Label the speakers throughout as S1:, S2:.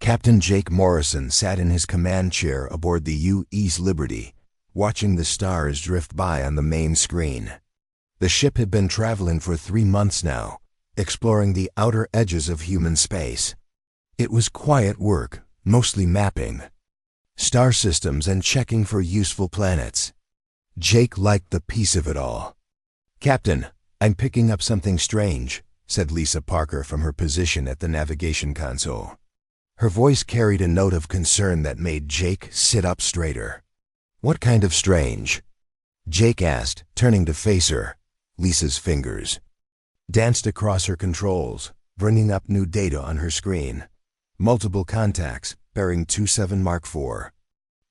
S1: Captain Jake Morrison sat in his command chair aboard the U.S. Liberty, watching the stars drift by on the main screen. The ship had been traveling for 3 months now, exploring the outer edges of human space. It was quiet work, mostly mapping star systems and checking for useful planets. Jake liked the peace of it all. "Captain, I'm picking up something strange," said Lisa Parker from her position at the navigation console. Her voice carried a note of concern that made Jake sit up straighter. "What kind of strange?" Jake asked, turning to face her. Lisa's fingers danced across her controls, bringing up new data on her screen. Multiple contacts, bearing 27 Mark IV.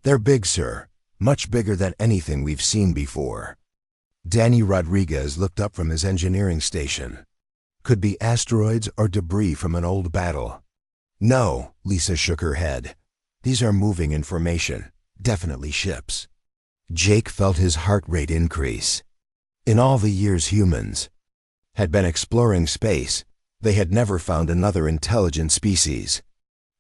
S1: "They're big, sir. Much bigger than anything we've seen before." Danny Rodriguez looked up from his engineering station. "Could be asteroids or debris from an old battle." "No," Lisa shook her head. "These are moving information. Definitely ships." Jake felt his heart rate increase. In all the years humans had been exploring space, they had never found another intelligent species.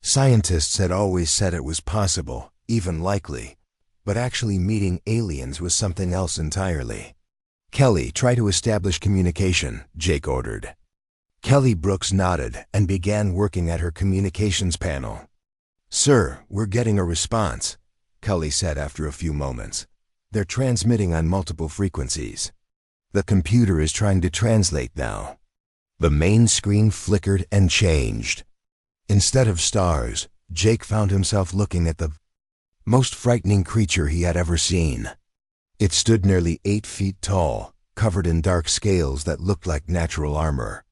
S1: Scientists had always said it was possible, even likely, but actually meeting aliens was something else entirely. "Kelly, try to establish communication," Jake ordered. Kelly Brooks nodded and began working at her communications panel. "Sir, we're getting a response," Kelly said after a few moments. "They're transmitting on multiple frequencies. The computer is trying to translate now." The main screen flickered and changed. Instead of stars, Jake found himself looking at the most frightening creature he had ever seen. It stood nearly 8 feet tall, covered in dark scales that looked like natural armor.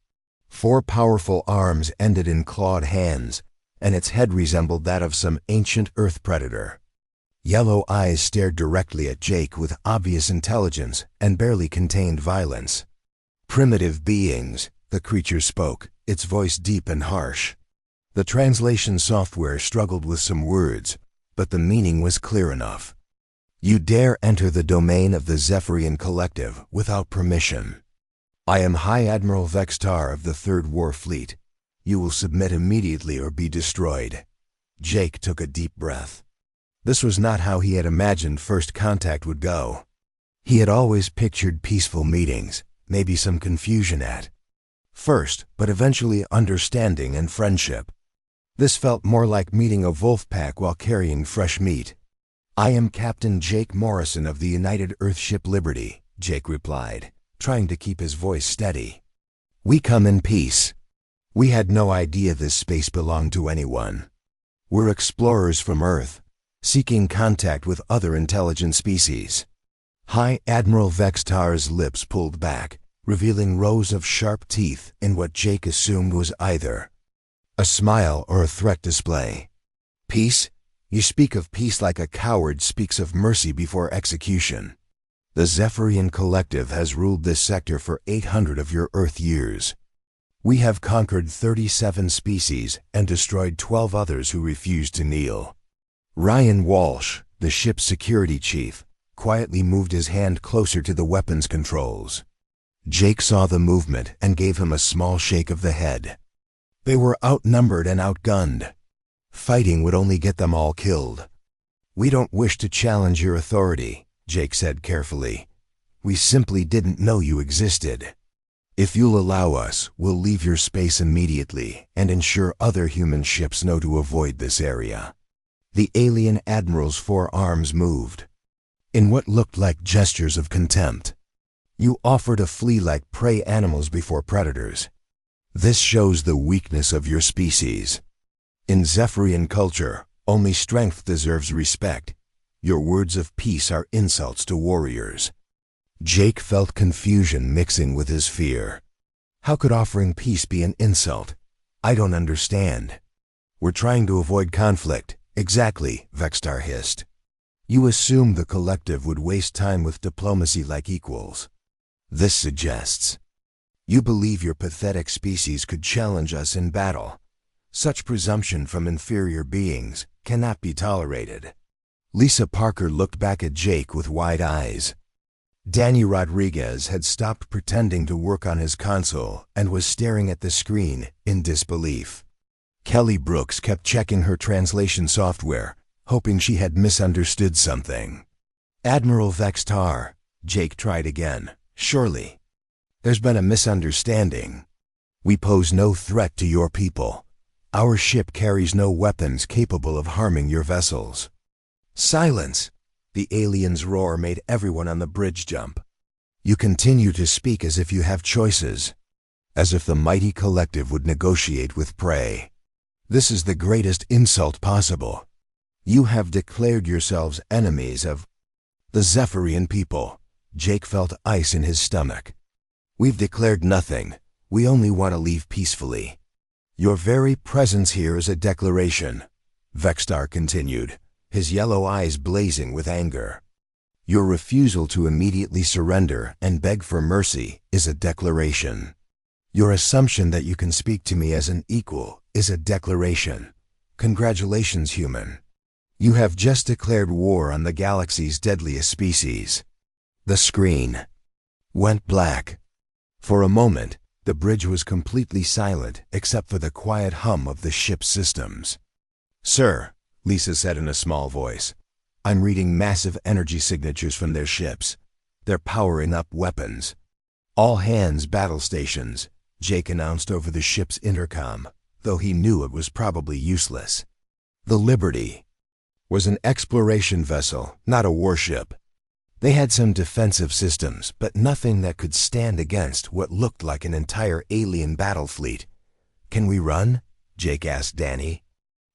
S1: 4 powerful arms ended in clawed hands, and its head resembled that of some ancient Earth predator. Yellow eyes stared directly at Jake with obvious intelligence and barely contained violence. "Primitive beings," the creature spoke, its voice deep and harsh. The translation software struggled with some words, but the meaning was clear enough. "You dare enter the domain of the Zephyrian Collective without permission. I am High Admiral Vextar of the Third War Fleet. You will submit immediately or be destroyed." Jake took a deep breath. This was not how he had imagined first contact would go. He had always pictured peaceful meetings, maybe some confusion at first, but eventually understanding and friendship. This felt more like meeting a wolf pack while carrying fresh meat. "I am Captain Jake Morrison of the United Earthship Liberty," Jake replied, trying to keep his voice steady. "We come in peace. We had no idea this space belonged to anyone. We're explorers from Earth, seeking contact with other intelligent species." High Admiral Vextar's lips pulled back, revealing rows of sharp teeth in what Jake assumed was either a smile or a threat display. "Peace? You speak of peace like a coward speaks of mercy before execution. The Zephyrian Collective has ruled this sector for 800 of your Earth years. We have conquered 37 species and destroyed 12 others who refused to kneel." Ryan Walsh, the ship's security chief, quietly moved his hand closer to the weapons controls. Jake saw the movement and gave him a small shake of the head. They were outnumbered and outgunned. Fighting would only get them all killed. "We don't wish to challenge your authority," Jake said carefully. "We simply didn't know you existed. If you'll allow us, we'll leave your space immediately and ensure other human ships know to avoid this area." The alien admiral's 4 arms moved in what looked like gestures of contempt. "You offer to flee like prey animals before predators. This shows the weakness of your species. In Zephyrian culture, only strength deserves respect. Your words of peace are insults to warriors." Jake felt confusion mixing with his fear. How could offering peace be an insult? "I don't understand." "We're trying to avoid conflict." "Exactly," Vextar hissed. "You assumed the Collective would waste time with diplomacy like equals. This suggests you believe your pathetic species could challenge us in battle. Such presumption from inferior beings cannot be tolerated." Lisa Parker looked back at Jake with wide eyes. Danny Rodriguez had stopped pretending to work on his console and was staring at the screen in disbelief. Kelly Brooks kept checking her translation software, hoping she had misunderstood something. Admiral Vextar, Jake tried again. Surely. There's been a misunderstanding. We pose no threat to your people. Our ship carries no weapons capable of harming your vessels. Silence! The alien's roar made everyone on the bridge jump. You continue to speak as if you have choices, as if the mighty collective would negotiate with prey. This is the greatest insult possible. You have declared yourselves enemies of the Zephyrian people. Jake felt ice in his stomach. We've declared nothing. We only want to leave peacefully. Your very presence here is a declaration, Vextar continued, his yellow eyes blazing with anger. Your refusal to immediately surrender and beg for mercy is a declaration. Your assumption that you can speak to me as an equal is a declaration. Congratulations, human. You have just declared war on the galaxy's deadliest species. The screen went black. For a moment, the bridge was completely silent except for the quiet hum of the ship's systems. Sir, Lisa said in a small voice, I'm reading massive energy signatures from their ships. They're powering up weapons. All hands battle stations, Jake announced over the ship's intercom, though he knew it was probably useless. The Liberty was an exploration vessel, not a warship. They had some defensive systems, but nothing that could stand against what looked like an entire alien battle fleet. Can we run? Jake asked Danny.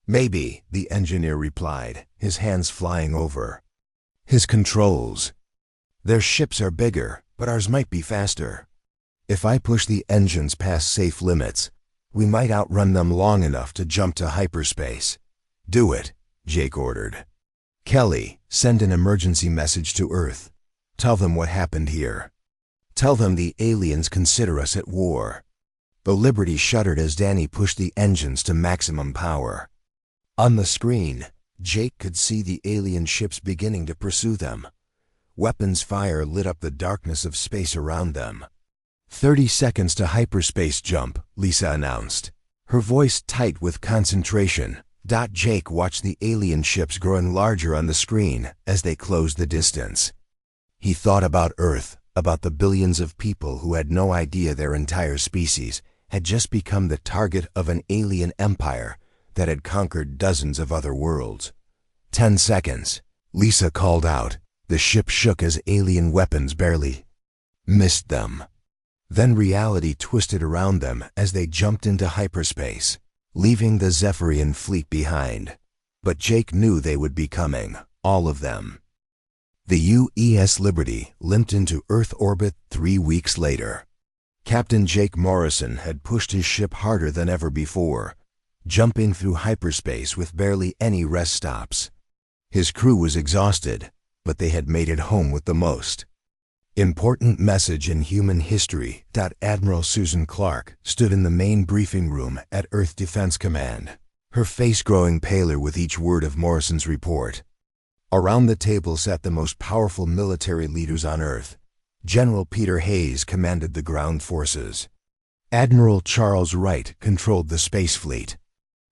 S1: Maybe, the engineer replied, his hands flying over his controls. Their ships are bigger, but ours might be faster. If I push the engines past safe limits, we might outrun them long enough to jump to hyperspace. Do it, Jake ordered. Kelly, send an emergency message to Earth. Tell them what happened here. Tell them the aliens consider us at war. The Liberty shuddered as Danny pushed the engines to maximum power. On the screen, Jake could see the alien ships beginning to pursue them. Weapons fire lit up the darkness of space around them. 30 seconds to hyperspace jump, Lisa announced, her voice tight with concentration. Jake watched the alien ships growing larger on the screen as they closed the distance. He thought about Earth, about the billions of people who had no idea their entire species had just become the target of an alien empire that had conquered dozens of other worlds. 10 seconds, Lisa called out. The ship shook as alien weapons barely missed them. Then reality twisted around them as they jumped into hyperspace, leaving the Zephyrian fleet behind. But Jake knew they would be coming, all of them. The UES Liberty limped into Earth orbit 3 weeks later. Captain Jake Morrison had pushed his ship harder than ever before, jumping through hyperspace with barely any rest stops. His crew was exhausted, but they had made it home with the most. Important message in human history. Admiral Susan Clark stood in the main briefing room at Earth Defense Command, her face growing paler with each word of Morrison's report. Around the table sat the most powerful military leaders on Earth. General Peter Hayes commanded the ground forces. Admiral Charles Wright controlled the space fleet.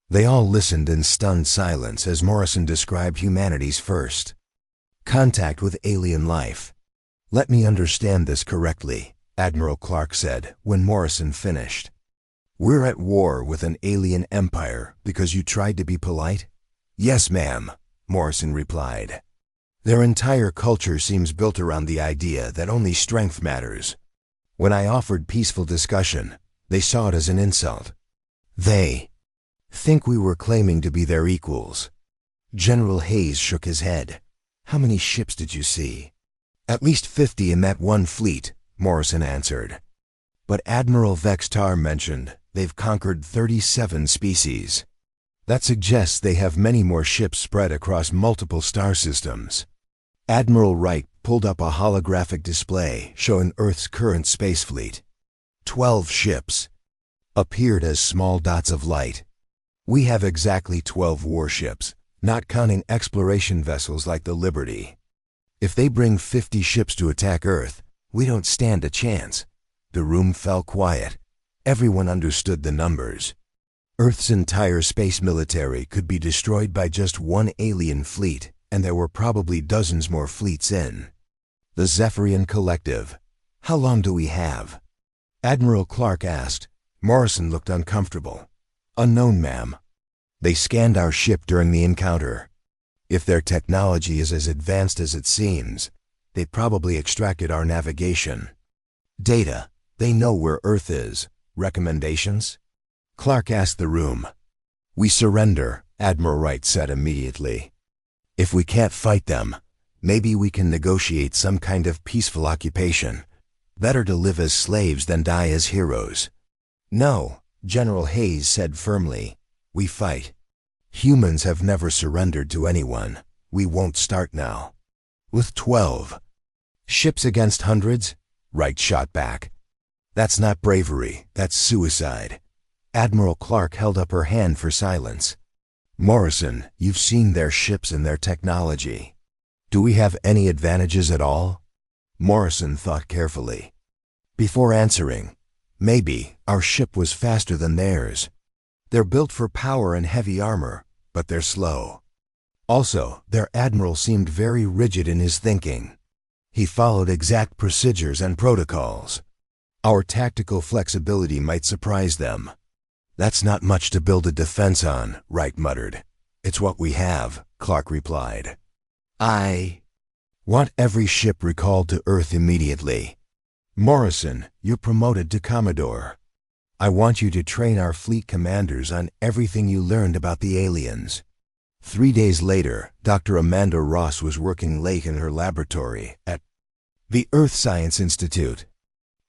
S1: They all listened in stunned silence as Morrison described humanity's first contact with alien life. Let me understand this correctly, Admiral Clark said when Morrison finished. We're at war with an alien empire because you tried to be polite? Yes, ma'am, Morrison replied. Their entire culture seems built around the idea that only strength matters. When I offered peaceful discussion, they saw it as an insult. They think we were claiming to be their equals. General Hayes shook his head. How many ships did you see? At least 50 in that one fleet, Morrison answered. But Admiral Vextar mentioned they've conquered 37 species. That suggests they have many more ships spread across multiple star systems. Admiral Wright pulled up a holographic display showing Earth's current space fleet. 12 ships appeared as small dots of light. We have exactly 12 warships, not counting exploration vessels like the Liberty. If they bring 50 ships to attack Earth, we don't stand a chance. The room fell quiet. Everyone understood the numbers. Earth's entire space military could be destroyed by just one alien fleet, and there were probably dozens more fleets in. The Zephyrian Collective. How long do we have? Admiral Clark asked. Morrison looked uncomfortable. Unknown, ma'am. They scanned our ship during the encounter. If their technology is as advanced as it seems, they probably extracted our navigation. Data. They know where Earth is. Recommendations? Clark asked the room. We surrender, Admiral Wright said immediately. If we can't fight them, maybe we can negotiate some kind of peaceful occupation. Better to live as slaves than die as heroes. No, General Hayes said firmly. We fight. Humans have never surrendered to anyone. We won't start now. With 12 ships against hundreds? Wright shot back. That's not bravery, that's suicide. Admiral Clark held up her hand for silence. Morrison, you've seen their ships and their technology. Do we have any advantages at all? Morrison thought carefully. Before answering, maybe our ship was faster than theirs. They're built for power and heavy armor, but they're slow. Also, their admiral seemed very rigid in his thinking. He followed exact procedures and protocols. Our tactical flexibility might surprise them. That's not much to build a defense on, Wright muttered. It's what we have, Clark replied. I want every ship recalled to Earth immediately. Morrison, you're promoted to Commodore. I want you to train our fleet commanders on everything you learned about the aliens. 3 days later, Dr. Amanda Ross was working late in her laboratory at the Earth Science Institute.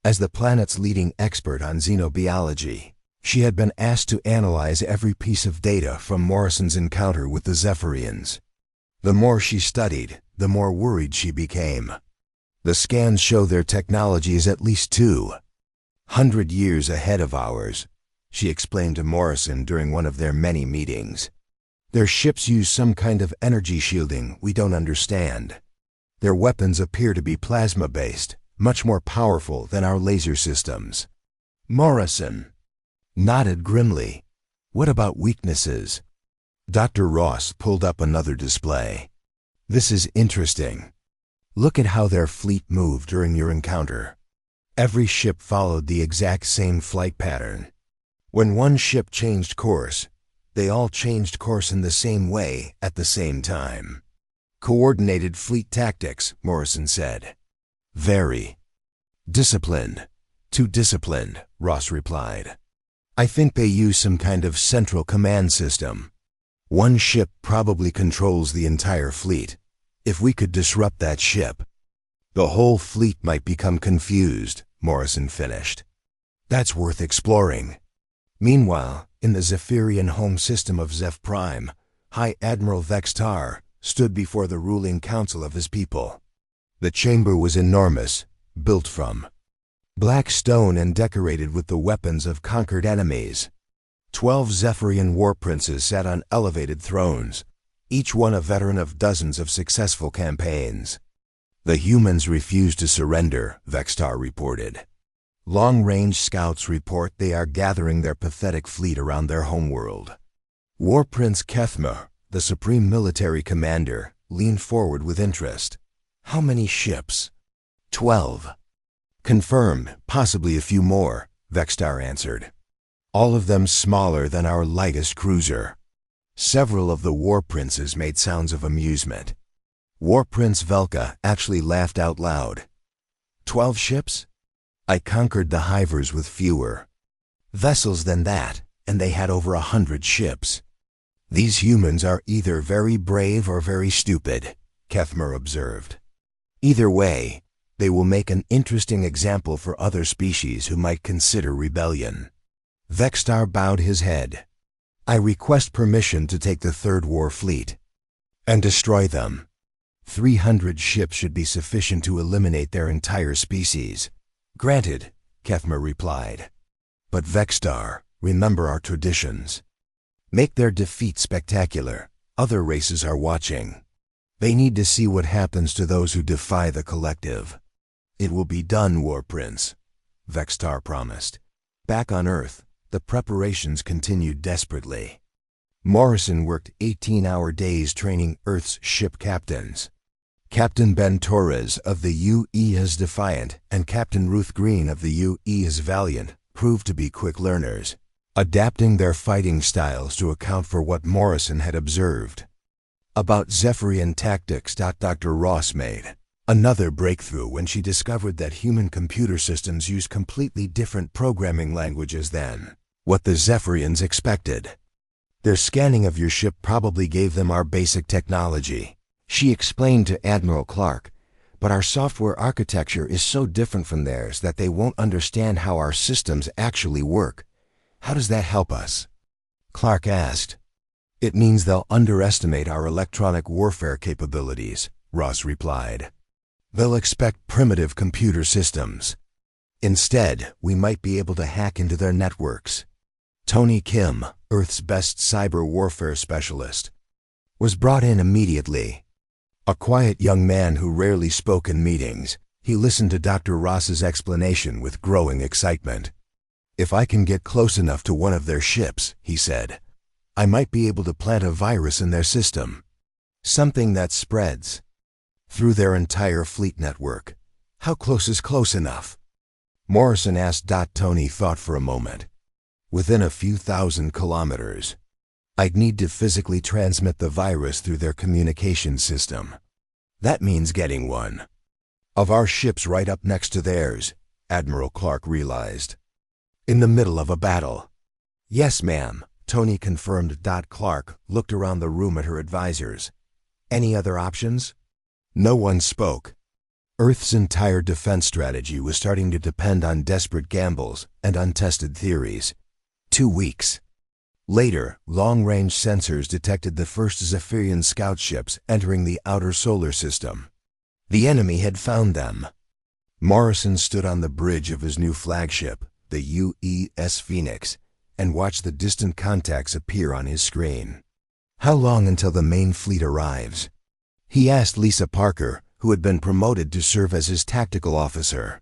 S1: As the planet's leading expert on xenobiology, she had been asked to analyze every piece of data from Morrison's encounter with the Zephyrians. The more she studied, the more worried she became. The scans show their technology is at least 200 years ahead of ours, she explained to Morrison during one of their many meetings. Their ships use some kind of energy shielding we don't understand. Their weapons appear to be plasma-based, much more powerful than our laser systems. Morrison nodded grimly. What about weaknesses? Dr. Ross pulled up another display. This is interesting. Look at how their fleet moved during your encounter. Every ship followed the exact same flight pattern. When one ship changed course, they all changed course in the same way at the same time. Coordinated fleet tactics, Morrison said. Very disciplined. Too disciplined, Ross replied. I think they use some kind of central command system. One ship probably controls the entire fleet. If we could disrupt that ship, the whole fleet might become confused, Morrison finished. That's worth exploring. Meanwhile, in the Zephyrian home system of Zeph Prime, High Admiral Vextar stood before the ruling council of his people. The chamber was enormous, built from black stone and decorated with the weapons of conquered enemies. 12 Zephyrian war princes sat on elevated thrones, each one a veteran of dozens of successful campaigns. The humans refuse to surrender, Vextar reported. Long-range scouts report they are gathering their pathetic fleet around their homeworld. War Prince Kethma, the supreme military commander, leaned forward with interest. How many ships? 12. Confirmed, possibly a few more, Vextar answered. All of them smaller than our lightest cruiser. Several of the war princes made sounds of amusement. War Prince Velka actually laughed out loud. 12 ships? I conquered the Hivers with fewer vessels than that, and they had over 100 ships. These humans are either very brave or very stupid, Kethmer observed. Either way, they will make an interesting example for other species who might consider rebellion. Vextar bowed his head. I request permission to take the Third War Fleet and destroy them. 300 ships should be sufficient to eliminate their entire species. Granted, Kethmer replied. But Vextar, remember our traditions. Make their defeat spectacular. Other races are watching. They need to see what happens to those who defy the collective. It will be done, War Prince, Vextar promised. Back on Earth, The preparations continued desperately. Morrison worked 18-hour days training Earth's ship captains. Captain Ben Torres of the UES Defiant and Captain Ruth Green of the UES Valiant proved to be quick learners, adapting their fighting styles to account for what Morrison had observed. About Zephyrian tactics, Dr. Ross made another breakthrough when she discovered that human computer systems use completely different programming languages than what the Zephyrians expected. Their scanning of your ship probably gave them our basic technology, she explained to Admiral Clark, but our software architecture is so different from theirs that they won't understand how our systems actually work. How does that help us? Clark asked. It means they'll underestimate our electronic warfare capabilities, Ross replied. They'll expect primitive computer systems. Instead, we might be able to hack into their networks. Tony Kim, Earth's best cyber warfare specialist, was brought in immediately. A quiet young man who rarely spoke in meetings, he listened to Dr. Ross's explanation with growing excitement. If I can get close enough to one of their ships, he said, I might be able to plant a virus in their system. Something that spreads through their entire fleet network. How close is close enough? Morrison asked. Tony thought for a moment. Within a few thousand kilometers. I'd need to physically transmit the virus through their communication system. That means getting one of our ships right up next to theirs, Admiral Clark realized. In the middle of a battle. Yes, ma'am, Tony confirmed. Clark looked around the room at her advisors. Any other options? No one spoke. Earth's entire defense strategy was starting to depend on desperate gambles and untested theories. 2 weeks. Later, long-range sensors detected the first Zephyrian scout ships entering the outer solar system. The enemy had found them. Morrison stood on the bridge of his new flagship, the UES Phoenix, and watched the distant contacts appear on his screen. How long until the main fleet arrives? He asked Lisa Parker, who had been promoted to serve as his tactical officer.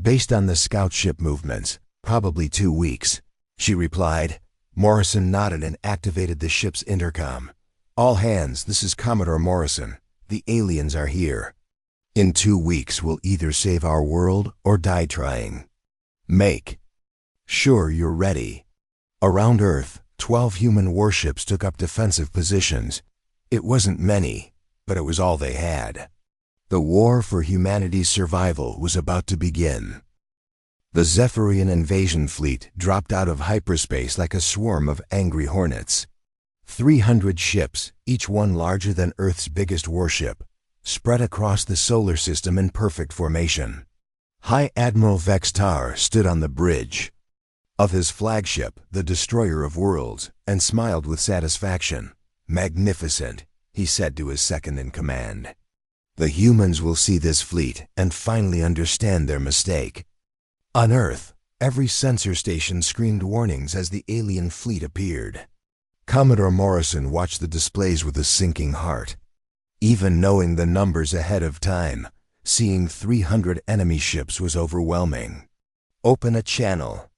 S1: Based on the scout ship movements, probably 2 weeks, she replied. Morrison nodded and activated the ship's intercom. All hands, this is Commodore Morrison. The aliens are here. In 2 weeks, we'll either save our world or die trying. Make sure you're ready. Around Earth, 12 human warships took up defensive positions. It wasn't many, but it was all they had. The war for humanity's survival was about to begin. The Zephyrian invasion fleet dropped out of hyperspace like a swarm of angry hornets. 300 ships, each one larger than Earth's biggest warship, spread across the solar system in perfect formation. High Admiral Vextar stood on the bridge of his flagship, the Destroyer of Worlds, and smiled with satisfaction. Magnificent, he said to his second-in-command. The humans will see this fleet and finally understand their mistake. On Earth, every sensor station screamed warnings as the alien fleet appeared. Commodore Morrison watched the displays with a sinking heart. Even knowing the numbers ahead of time, seeing 300 enemy ships was overwhelming. Open a channel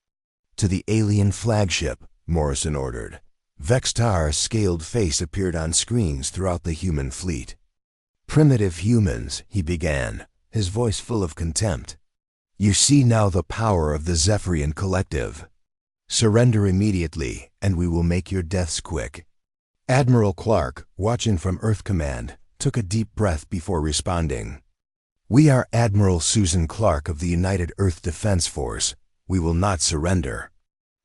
S1: to the alien flagship, Morrison ordered. Vextar's scaled face appeared on screens throughout the human fleet. Primitive humans, he began, his voice full of contempt. You see now the power of the Zephyrian collective. Surrender immediately, and we will make your deaths quick. Admiral Clark, watching from Earth Command, took a deep breath before responding. We are Admiral Susan Clark of the United Earth Defense Force. We will not surrender.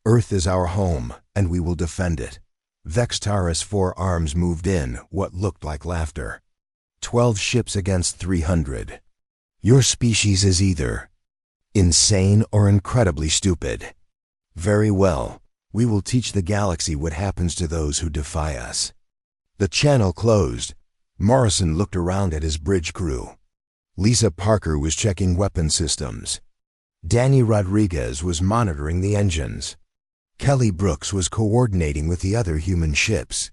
S1: Earth is our home, and we will defend it. Vextar's 4 arms moved in what looked like laughter. 12 ships against 300. Your species is either insane or incredibly stupid. Very well, we will teach the galaxy what happens to those who defy us. The channel closed. Morrison looked around at his bridge crew. Lisa Parker was checking weapon systems. Danny Rodriguez was monitoring the engines. Kelly Brooks was coordinating with the other human ships.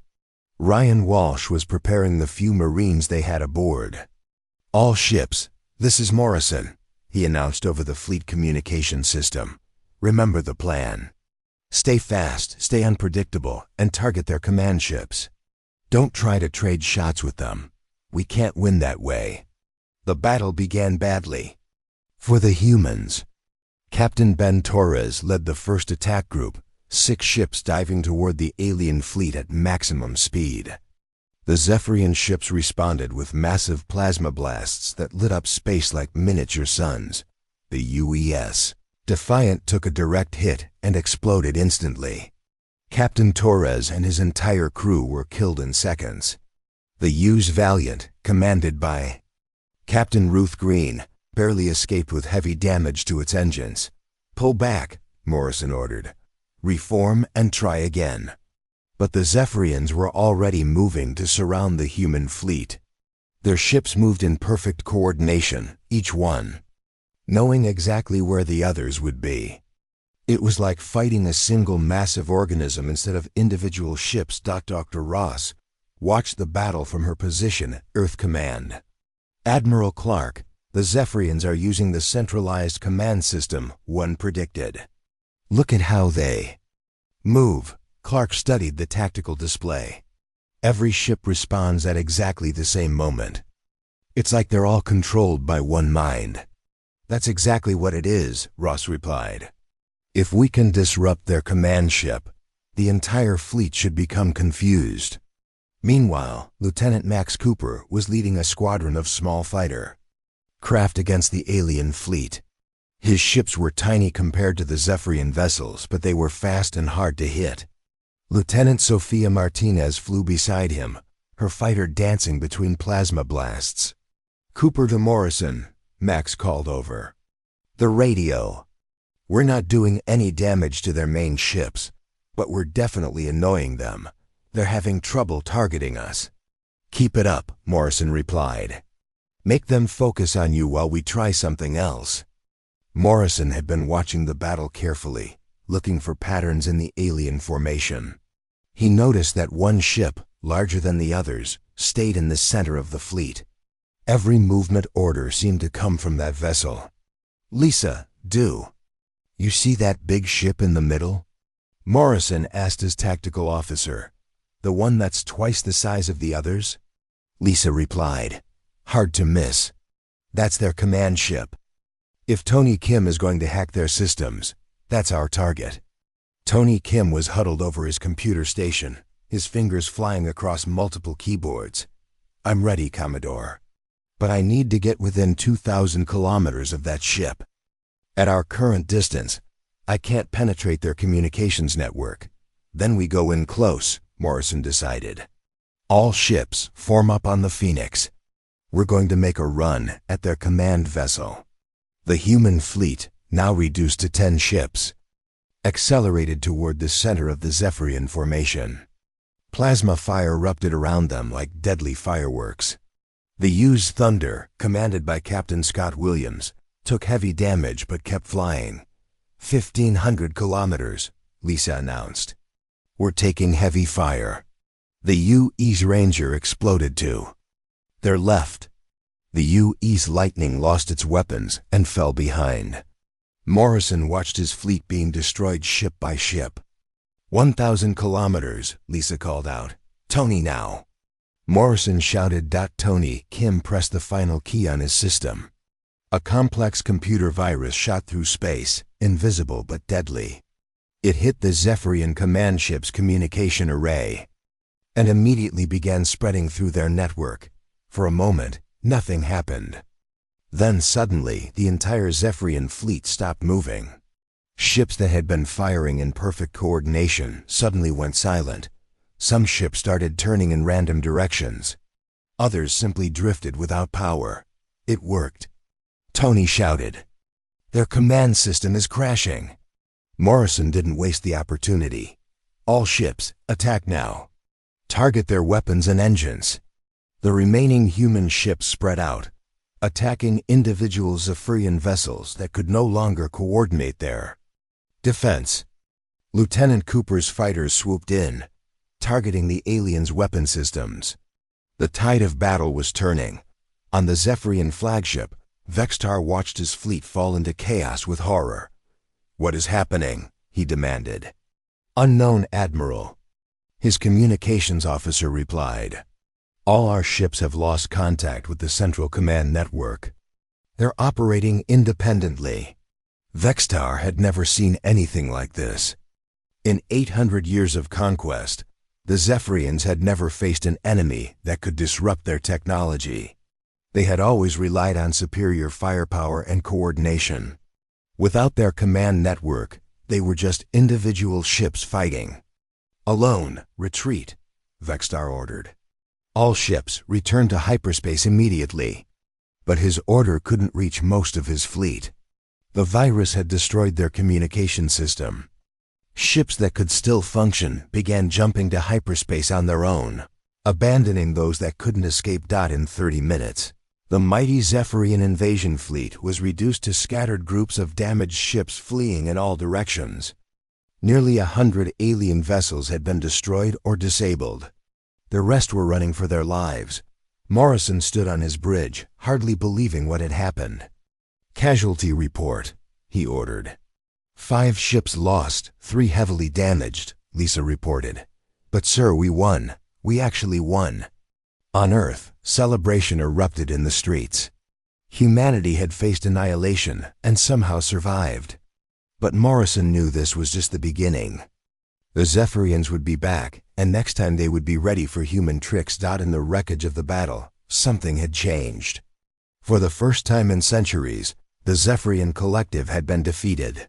S1: Ryan Walsh was preparing the few Marines they had aboard. All ships, this is Morrison, he announced over the fleet communication system. Remember the plan. Stay fast, stay unpredictable, and target their command ships. Don't try to trade shots with them. We can't win that way. The battle began badly. For the humans, Captain Ben Torres led the first attack group, 6 ships diving toward the alien fleet at maximum speed. The Zephyrian ships responded with massive plasma blasts that lit up space like miniature suns. The UES Defiant took a direct hit and exploded instantly. Captain Torres and his entire crew were killed in seconds. The U's Valiant, commanded by Captain Ruth Green, barely escaped with heavy damage to its engines. "Pull back," Morrison ordered. "Reform and try again." But the Zephyrians were already moving to surround the human fleet. Their ships moved in perfect coordination, each one knowing exactly where the others would be. It was like fighting a single massive organism instead of individual ships. Dr. Ross watched the battle from her position, Earth Command. "Admiral Clark, the Zephyrians are using the centralized command system one predicted. Look at how they move." Clark studied the tactical display. Every ship responds at exactly the same moment. "It's like they're all controlled by one mind." "That's exactly what it is," Ross replied. "If we can disrupt their command ship, the entire fleet should become confused." Meanwhile, Lieutenant Max Cooper was leading a squadron of small fighter craft against the alien fleet. His ships were tiny compared to the Zephyrian vessels, but they were fast and hard to hit. Lieutenant Sofia Martinez flew beside him, her fighter dancing between plasma blasts. "Cooper to Morrison," Max called over the radio. "We're not doing any damage to their main ships, but we're definitely annoying them. They're having trouble targeting us." "Keep it up," Morrison replied. "Make them focus on you while we try something else." Morrison had been watching the battle carefully, looking for patterns in the alien formation. He noticed that one ship, larger than the others, stayed in the center of the fleet. Every movement order seemed to come from that vessel. "Lisa, do you see that big ship in the middle?" Morrison asked his tactical officer. "The one that's twice the size of the others?" Lisa replied. "Hard to miss. That's their command ship. If Tony Kim is going to hack their systems, that's our target." Tony Kim was huddled over his computer station, his fingers flying across multiple keyboards. "I'm ready, Commodore. But I need to get within 2,000 kilometers of that ship. At our current distance, I can't penetrate their communications network. Then we go in close," Morrison decided. "All ships form up on the Phoenix. We're going to make a run at their command vessel." The human fleet, now reduced to 10 ships, accelerated toward the center of the Zephyrian formation. Plasma fire erupted around them like deadly fireworks. The U's Thunder, commanded by Captain Scott Williams, took heavy damage but kept flying. 1,500 kilometers, Lisa announced. "We're taking heavy fire." The UE's Ranger exploded to their left. The UE's Lightning lost its weapons and fell behind. Morrison watched his fleet being destroyed ship by ship. 1,000 kilometers, Lisa called out. "Tony now." Morrison shouted. Tony Kim pressed the final key on his system. A complex computer virus shot through space, invisible but deadly. It hit the Zephyrian command ship's communication array and immediately began spreading through their network. For a moment, nothing happened. Then suddenly, the entire Zephyrian fleet stopped moving. Ships that had been firing in perfect coordination suddenly went silent. Some ships started turning in random directions. Others simply drifted without power. It worked. Tony shouted. "Their command system is crashing." Morrison didn't waste the opportunity. "All ships, attack now. Target their weapons and engines." The remaining human ships spread out, attacking individual Zephyrian vessels that could no longer coordinate their defense. Lieutenant Cooper's fighters swooped in, targeting the aliens' weapon systems. The tide of battle was turning. On the Zephyrian flagship, Vextar watched his fleet fall into chaos with horror. "What is happening?" he demanded. Unknown Admiral. His communications officer replied. All our ships have lost contact with the Central Command Network. They're operating independently. Vextar had never seen anything like this. In 800 years of conquest, the Zephyrians had never faced an enemy that could disrupt their technology. They had always relied on superior firepower and coordination. Without their command network, they were just individual ships fighting. Alone, retreat, Vextar ordered. All ships return to hyperspace immediately. But his order couldn't reach most of his fleet. The virus had destroyed their communication system. Ships that could still function began jumping to hyperspace on their own, abandoning those that couldn't escape. In 30 minutes, the mighty Zephyrian invasion fleet was reduced to scattered groups of damaged ships fleeing in all directions. Nearly 100 alien vessels had been destroyed or disabled. The rest were running for their lives. Morrison stood on his bridge, hardly believing what had happened. Casualty report, he ordered. 5 ships lost, 3 heavily damaged, Lisa reported. But sir, we won. We actually won. On Earth, celebration erupted in the streets. Humanity had faced annihilation and somehow survived. But Morrison knew this was just the beginning. The Zephyrians would be back, and next time they would be ready for human tricks. In the wreckage of the battle, something had changed. For the first time in centuries, the Zephyrian collective had been defeated.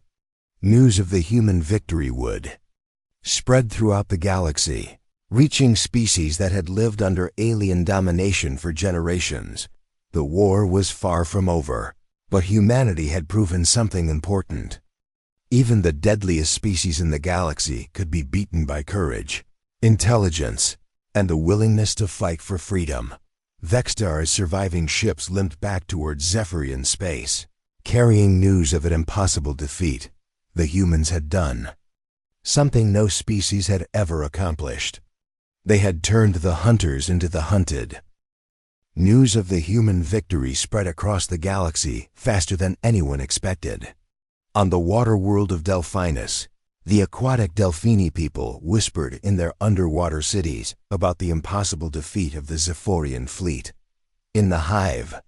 S1: News of the human victory would spread throughout the galaxy, reaching species that had lived under alien domination for generations. The war was far from over, but humanity had proven something important. Even the deadliest species in the galaxy could be beaten by courage, intelligence, and the willingness to fight for freedom. Vextar's surviving ships limped back towards Zephyrian space, carrying news of an impossible defeat the humans had done. Something no species had ever accomplished. They had turned the hunters into the hunted. News of the human victory spread across the galaxy faster than anyone expected. On the water world of Delphinus, the aquatic Delphini people whispered in their underwater cities about the impossible defeat of the Zephyrian fleet. In the hive,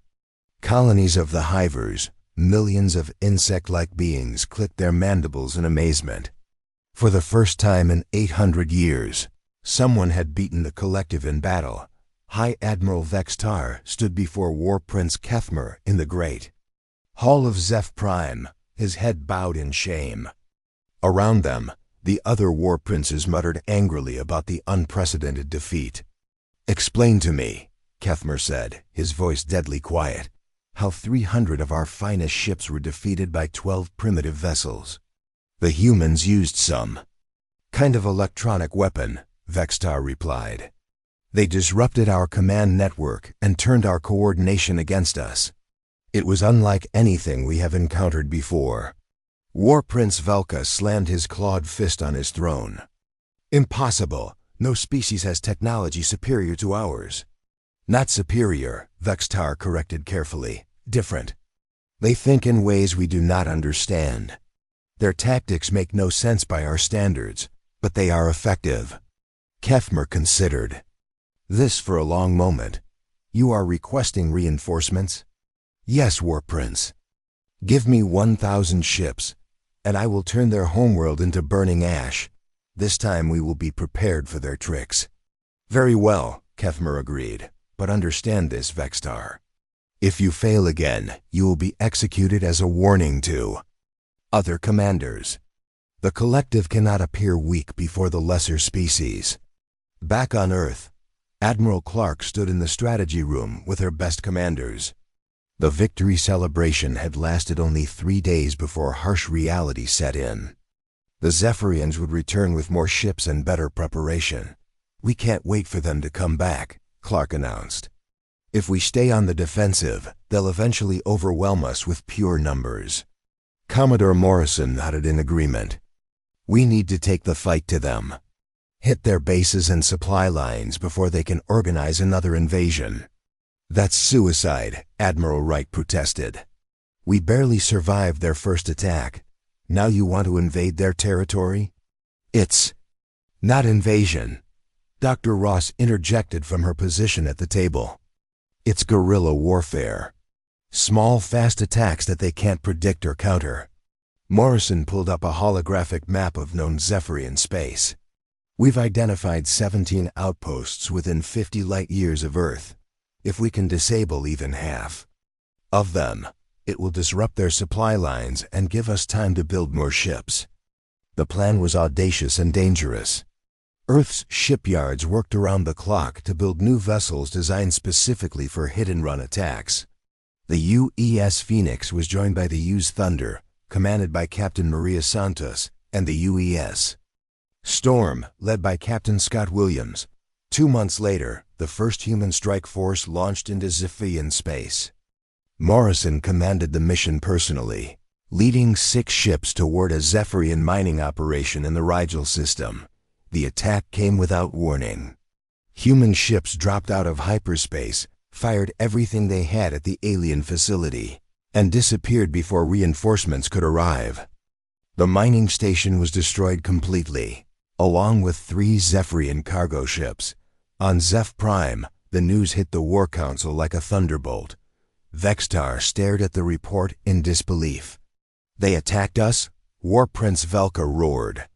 S1: colonies of the hivers, millions of insect-like beings clicked their mandibles in amazement. For the first time in 800 years, someone had beaten the collective in battle. High Admiral Vextar stood before War Prince Kethmer in the great hall of Zeph Prime, his head bowed in shame. Around them, the other war princes muttered angrily about the unprecedented defeat. "Explain to me," Kethmer said, his voice deadly quiet, "how 300 of our finest ships were defeated by 12 primitive vessels. The humans used some kind of electronic weapon," Vextar replied. "They disrupted our command network and turned our coordination against us. It was unlike anything we have encountered before." War Prince Velka slammed his clawed fist on his throne. "Impossible! No species has technology superior to ours." "Not superior," Vextar corrected carefully. "Different. They think in ways we do not understand. Their tactics make no sense by our standards, but they are effective." Kethmer considered this for a long moment. "You are requesting reinforcements?" "Yes, War Prince. Give me 1,000 ships, and I will turn their homeworld into burning ash. This time we will be prepared for their tricks." "Very well," Kethmer agreed. "But understand this, Vextar. If you fail again, you will be executed as a warning to other commanders. The collective cannot appear weak before the lesser species." Back on Earth, Admiral Clark stood in the strategy room with her best commanders. The victory celebration had lasted only 3 days before harsh reality set in. The Zephyrians would return with more ships and better preparation. "We can't wait for them to come back," Clark announced. "If we stay on the defensive, they'll eventually overwhelm us with pure numbers." Commodore Morrison nodded in agreement. "We need to take the fight to them. Hit their bases and supply lines before they can organize another invasion." "That's suicide," Admiral Wright protested. "We barely survived their first attack. Now you want to invade their territory?" It's not invasion, Dr. Ross interjected from her position at the table. It's guerrilla warfare. Small, fast attacks that they can't predict or counter. Morrison pulled up a holographic map of known Zephyrian space. We've identified 17 outposts within 50 light-years of Earth. If we can disable even half of them, it will disrupt their supply lines and give us time to build more ships. The plan was audacious and dangerous. Earth's shipyards worked around the clock to build new vessels designed specifically for hit-and-run attacks. The UES Phoenix was joined by the U's Thunder, commanded by Captain Maria Santos, and the UES Storm, led by Captain Scott Williams. 2 months later, the first human strike force launched into Zephyrian space. Morrison commanded the mission personally, leading 6 ships toward a Zephyrian mining operation in the Rigel system. The attack came without warning. Human ships dropped out of hyperspace, fired everything they had at the alien facility, and disappeared before reinforcements could arrive. The mining station was destroyed completely, along with 3 Zephyrian cargo ships. On Zeph Prime, the news hit the War Council like a thunderbolt. Vextar stared at the report in disbelief. They attacked us? War Prince Velka roared.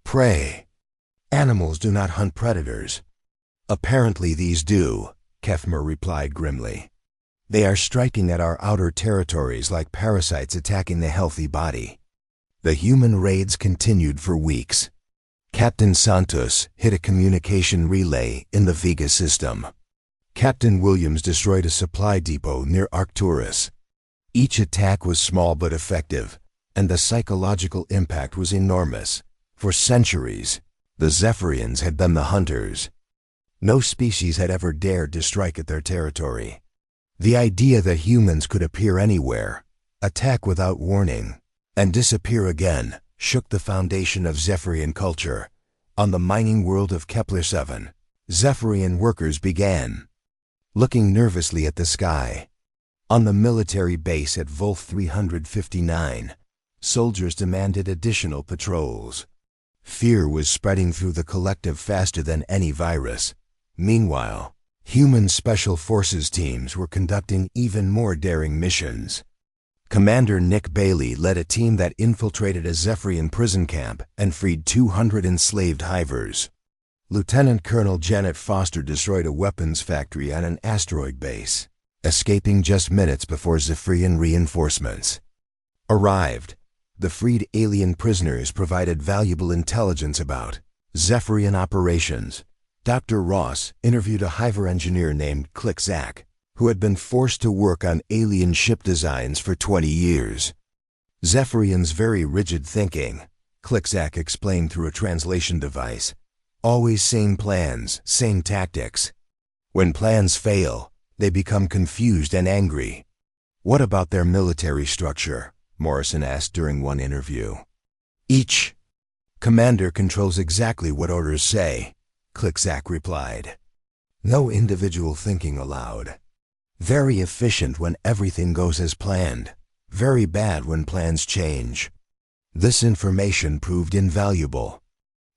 S1: Prey. Animals do not hunt predators. Apparently these do, Kefmer replied grimly. They are striking at our outer territories like parasites attacking the healthy body. The human raids continued for weeks. Captain Santos hit a communication relay in the Vega system. Captain Williams destroyed a supply depot near Arcturus. Each attack was small but effective, and the psychological impact was enormous. For centuries, the Zephyrians had been the hunters. No species had ever dared to strike at their territory. The idea that humans could appear anywhere, attack without warning, and disappear again shook the foundation of Zephyrian culture. On the mining world of Kepler-7, Zephyrian workers began looking nervously at the sky. On the military base at Volth 359, soldiers demanded additional patrols. Fear was spreading through the collective faster than any virus. Meanwhile, human special forces teams were conducting even more daring missions. Commander Nick Bailey led a team that infiltrated a Zephyrian prison camp and freed 200 enslaved hivers. Lieutenant Colonel Janet Foster destroyed a weapons factory on an asteroid base, escaping just minutes before Zephyrian reinforcements arrived. The freed alien prisoners provided valuable intelligence about Zephyrian operations. Dr. Ross interviewed a hiver engineer named Click-Zack, who had been forced to work on alien ship designs for 20 years. Zephyrian's very rigid thinking, Click-Zack explained through a translation device. Always same plans, same tactics. When plans fail, they become confused and angry. What about their military structure? Morrison asked during one interview. Each commander controls exactly what orders say, Click-Zack replied. No individual thinking allowed. Very efficient when everything goes as planned. Very bad when plans change. This information proved invaluable.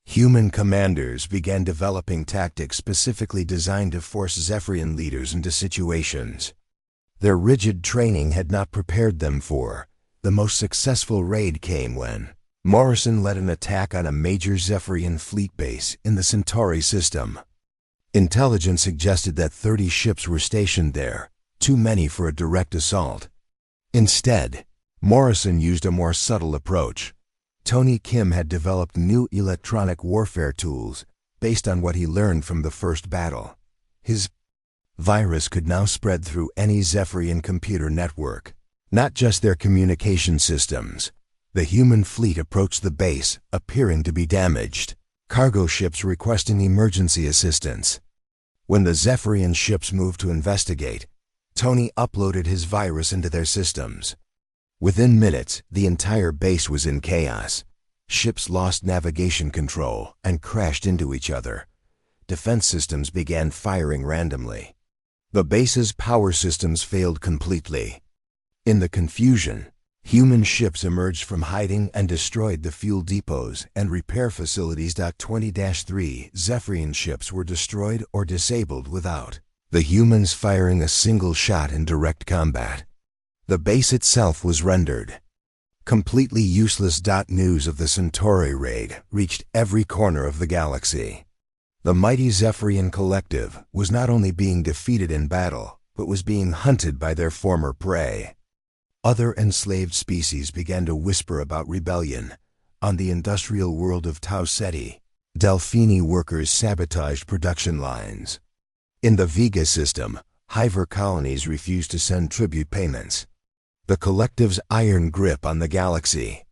S1: Human commanders began developing tactics specifically designed to force Zephyrian leaders into situations their rigid training had not prepared them for. The most successful raid came when Morrison led an attack on a major Zephyrian fleet base in the Centauri system. Intelligence suggested that 30 ships were stationed there, too many for a direct assault. Instead, Morrison used a more subtle approach. Tony Kim had developed new electronic warfare tools based on what he learned from the first battle. His virus could now spread through any Zephyrian computer network, not just their communication systems. The human fleet approached the base, appearing to be damaged. Cargo ships requesting emergency assistance. When the Zephyrian ships moved to investigate, Tony uploaded his virus into their systems. Within minutes, the entire base was in chaos. Ships lost navigation control and crashed into each other. Defense systems began firing randomly. The base's power systems failed completely. In the confusion, Human ships emerged from hiding and destroyed the fuel depots and repair facilities. 20-3 Zephyrian ships were destroyed or disabled without the humans firing a single shot in direct combat. The base itself was rendered completely useless. News of the Centauri raid reached every corner of the galaxy. The mighty Zephyrian collective was not only being defeated in battle, but was being hunted by their former prey. Other enslaved species began to whisper about rebellion. On the industrial world of Tau Ceti, Delphini workers sabotaged production lines. In the Vega system, Hiver colonies refused to send tribute payments. The collective's iron grip on the galaxy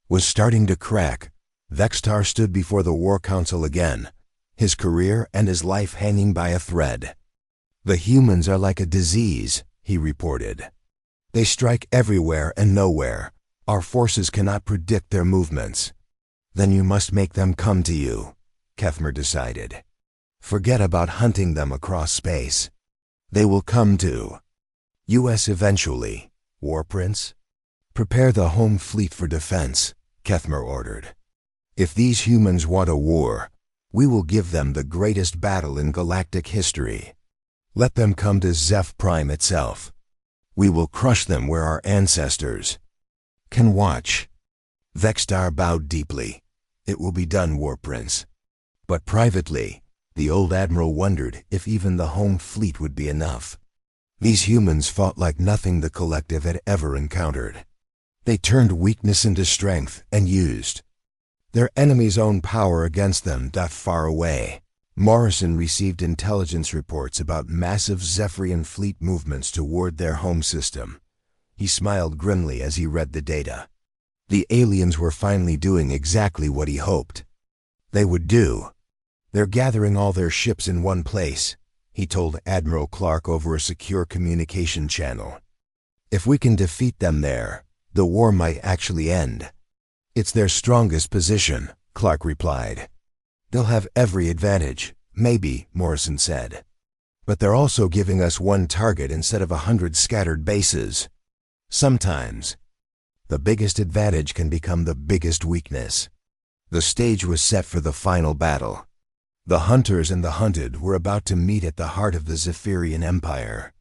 S1: was starting to crack. Vextar stood before the War Council again, his career and his life hanging by a thread. "The humans are like a disease," he reported. "They strike everywhere and nowhere. Our forces cannot predict their movements." "Then you must make them come to you," Kethmer decided. "Forget about hunting them across space. They will come to us eventually, War Prince. Prepare the home fleet for defense," Kethmer ordered. "If these humans want a war, we will give them the greatest battle in galactic history. Let them come to Zeph Prime itself. We will crush them where our ancestors can watch." Vextar bowed deeply. "It will be done, War Prince." But privately, the old admiral wondered if even the home fleet would be enough. These humans fought like nothing the collective had ever encountered. They turned weakness into strength and used their enemy's own power against them. Far away, Morrison received intelligence reports about massive Zephyrian fleet movements toward their home system. He smiled grimly as he read the data. The aliens were finally doing exactly what he hoped they would do. "They're gathering all their ships in one place," he told Admiral Clark over a secure communication channel. "If we can defeat them there, the war might actually end." "It's their strongest position," Clark replied. "They'll have every advantage." "Maybe," Morrison said. "But they're also giving us one target instead of 100 scattered bases. Sometimes, the biggest advantage can become the biggest weakness." The stage was set for the final battle. The hunters and the hunted were about to meet at the heart of the Zephyrian Empire.